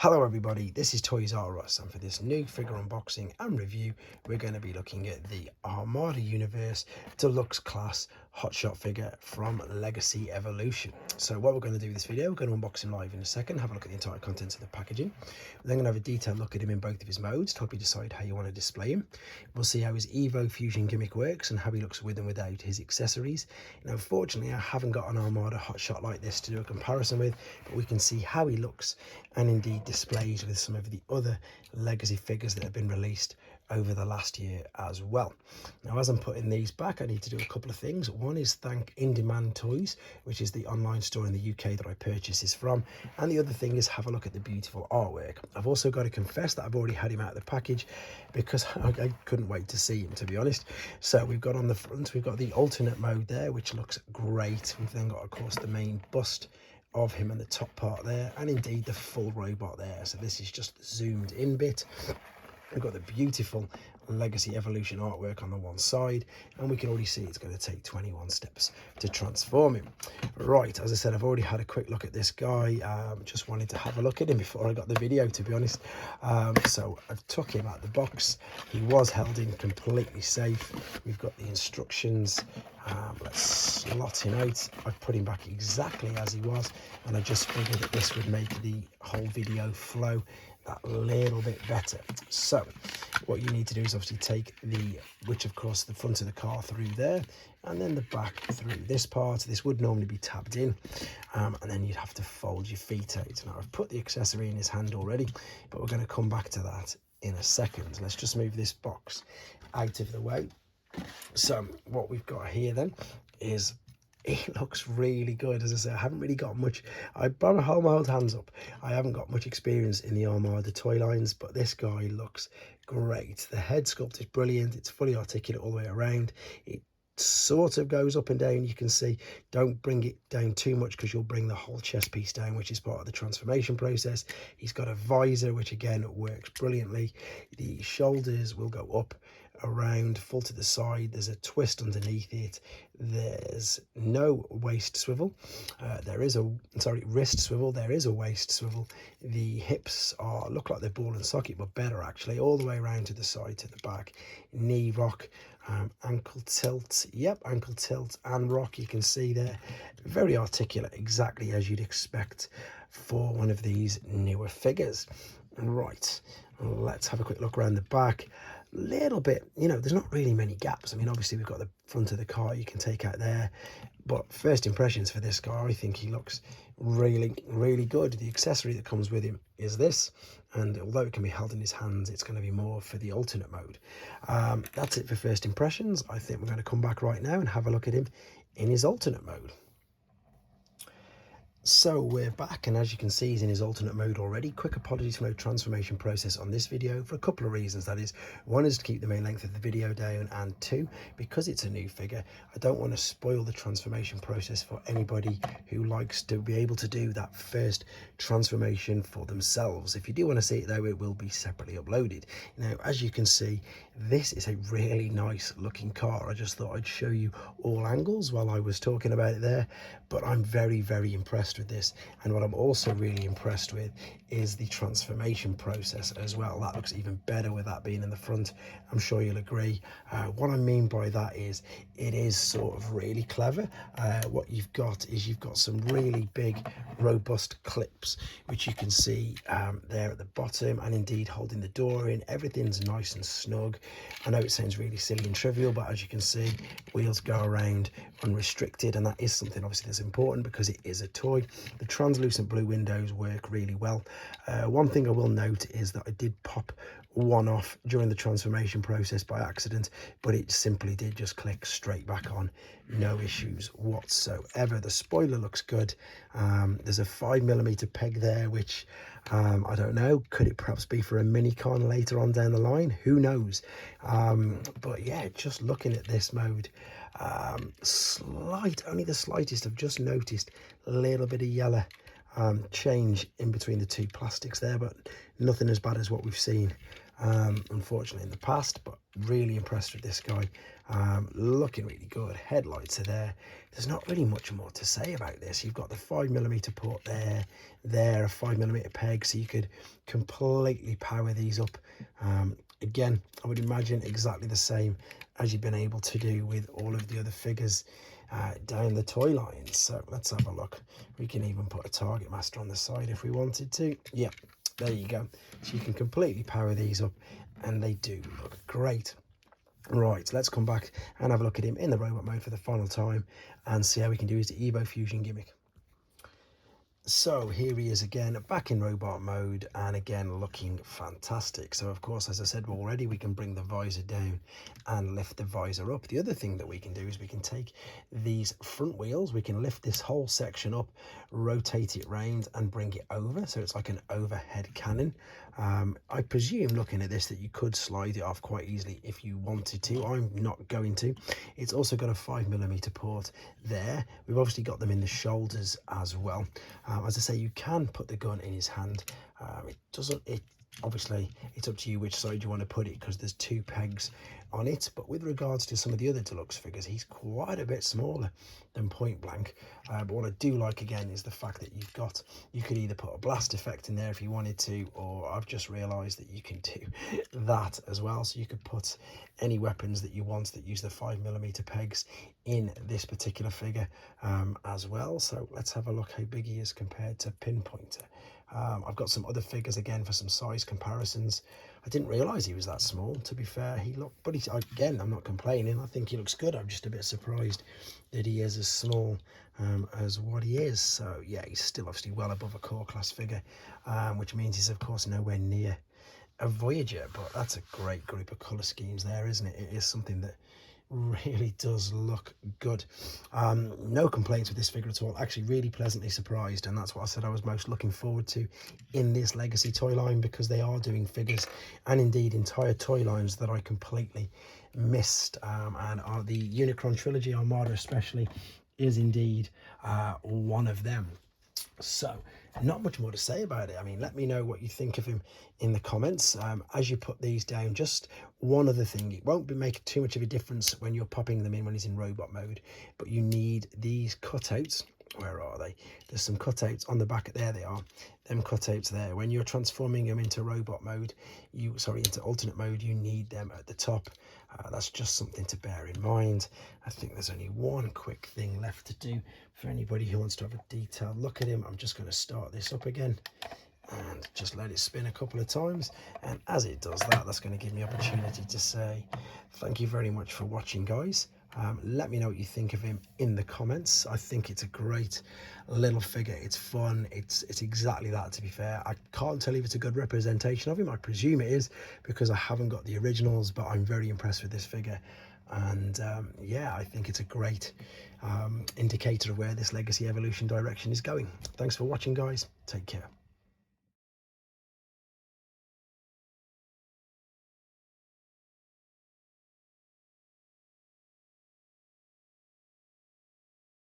Hello everybody, this is Toys R Us, and for this new figure unboxing and review we're going to be looking at the Armada Universe Deluxe Class Hotshot figure from Legacy Evolution. So what we're going to do with this video, we're going to unbox him live in a second, have a look at the entire contents of the packaging. We're then going to have a detailed look at him in both of his modes to help you decide how you want to display him. We'll see how his Evo Fusion gimmick works and how he looks with and without his accessories. Now unfortunately I haven't got an Armada Hotshot like this to do a comparison with, but we can see how he looks and indeed displays with some of the other Legacy figures that have been released over the last year as well. Now as I'm putting these back, I need to do a couple of things. One is thank In Demand Toys, which is the online store in the UK that I purchase this from, and the other thing is have a look at the beautiful artwork. I've also got to confess that I've already had him out of the package because I couldn't wait to see him, to be honest. So we've got on the front, we've got the alternate mode there, which looks great. We've then got, of course, the main bust of him and the top part there, and indeed the full robot there. So this is just the zoomed in bit. We've got the beautiful Legacy Evolution artwork on the one side, and we can already see it's going to take 21 steps to transform him. Right, as I said, I've already had a quick look at this guy. Just wanted to have a look at him before I got the video, to be honest. So I've took him out of the box. He was held in completely safe. We've got the instructions. Let's slot him out. I've put him back exactly as he was, and I just figured that this would make the whole video flow that little bit better. So what you need to do is obviously take of course the front of the car through there, and then the back through this part. This would normally be tabbed in, and then you'd have to fold your feet out. Now I've put the accessory in his hand already, but we're going to come back to that in a second. Let's just move this box out of the way. So what we've got here then is, it looks really good. As I say, I haven't really got much, I hold my old hands up, I haven't got much experience in the Armada toy lines, but this guy looks great. The head sculpt is brilliant. It's fully articulate all the way around. It sort of goes up and down. You can see, don't bring it down too much because you'll bring the whole chest piece down, which is part of the transformation process. He's got a visor, which again works brilliantly. The shoulders will go up, around, full to the side. There's a twist underneath it. There's no waist swivel. There is a wrist swivel. There is a waist swivel. The hips look like they're ball and socket, but better actually, all the way around to the side, to the back. Knee rock, ankle tilt. Yep, ankle tilt and rock. You can see there, very articulate, exactly as you'd expect for one of these newer figures. Right, let's have a quick look around the back. Little bit, there's not really many gaps. I mean, obviously we've got the front of the car you can take out there, but first impressions for this car, I think he looks really, really good. The accessory that comes with him is this, and although it can be held in his hands, it's going to be more for the alternate mode. That's it for first impressions. I think we're going to come back right now and have a look at him in his alternate mode. So we're back, and as you can see, he's in his alternate mode already. Quick apologies for no transformation process on this video for a couple of reasons. That is, one is to keep the main length of the video down, and two, because it's a new figure, I don't want to spoil the transformation process for anybody who likes to be able to do that first transformation for themselves. If you do want to see it though, it will be separately uploaded. Now, as you can see, this is a really nice looking car. I just thought I'd show you all angles while I was talking about it there, but I'm very, very impressed with this. And what I'm also really impressed with is the transformation process as well. That looks even better with that being in the front. I'm sure you'll agree. What I mean by that is, it is sort of really clever. What you've got is, you've got some really big robust clips, which you can see there at the bottom, and indeed holding the door in. Everything's nice and snug. I know it sounds really silly and trivial, but as you can see, wheels go around unrestricted, and that is something obviously that's important because it is a toy. The translucent blue windows work really well. One thing I will note is that I did pop one off during the transformation process by accident, but it simply did just click straight back on, no issues whatsoever. The spoiler looks good. There's a 5mm peg there, which I don't know, could it perhaps be for a mini con later on down the line? Who knows? But yeah, just looking at this mode, only the slightest, I've just noticed a little bit of yellow change in between the two plastics there, but nothing as bad as what we've seen unfortunately in the past, but really impressed with this guy. Looking really good. Headlights are there. There's not really much more to say about this. You've got the 5mm port there, a 5mm peg, so you could completely power these up. Again, I would imagine exactly the same as you've been able to do with all of the other figures down the toy lines. So let's have a look. We can even put a target master on the side if we wanted to. Yep, there you go. So you can completely power these up, and they do look great. Right, let's come back and have a look at him in the robot mode for the final time and see how we can do his Evo Fusion gimmick. So here he is again, back in robot mode, and again looking fantastic. So of course, as I said already, we can bring the visor down and lift the visor up. The other thing that we can do is we can take these front wheels, we can lift this whole section up, rotate it round and bring it over, so it's like an overhead cannon. I presume, looking at this, that you could slide it off quite easily if you wanted to. I'm not going to. It's also got a 5mm port there. We've obviously got them in the shoulders as well. As I say, you can put the gun in his hand. Obviously it's up to you which side you want to put it, because there's 2 pegs on it. But with regards to some of the other deluxe figures, he's quite a bit smaller than Point Blank. But what I do like again is the fact that you could either put a blast effect in there if you wanted to, or I've just realized that you can do that as well. So you could put any weapons that you want that use the 5mm pegs in this particular figure as well. So let's have a look how big he is compared to Pinpointer. I've got some other figures again for some size comparisons. I didn't realise he was that small, to be fair. But again, I'm not complaining. I think he looks good. I'm just a bit surprised that he is as small as what he is. So yeah, he's still obviously well above a core class figure, which means he's of course nowhere near a Voyager. But that's a great group of colour schemes there, isn't it? It is something that really does look good. No complaints with this figure at all. Actually really pleasantly surprised, and that's what I said I was most looking forward to in this legacy toy line, because they are doing figures and indeed entire toy lines that I completely missed, and the Unicron trilogy, Armada especially, is indeed one of them. So not much more to say about it. I mean, let me know what you think of him in the comments. As you put these down, just one other thing, it won't be making too much of a difference when you're popping them in when he's in robot mode, but you need these cutouts. Where are they? There's some cutouts on the back. There they are, them cutouts there. When you're transforming them into robot mode, into alternate mode, you need them at the top. That's just something to bear in mind. I think there's only one quick thing left to do for anybody who wants to have a detailed look at him. I'm just going to start this up again and just let it spin a couple of times, and as it does that, that's going to give me opportunity to say thank you very much for watching, guys. Let me know what you think of him in the comments. I think it's a great little figure. It's fun. It's exactly that, to be fair. I can't tell if it's a good representation of him. I presume it is, because I haven't got the originals, but I'm very impressed with this figure. And yeah, I think it's a great indicator of where this legacy evolution direction is going. Thanks for watching, guys. Take care.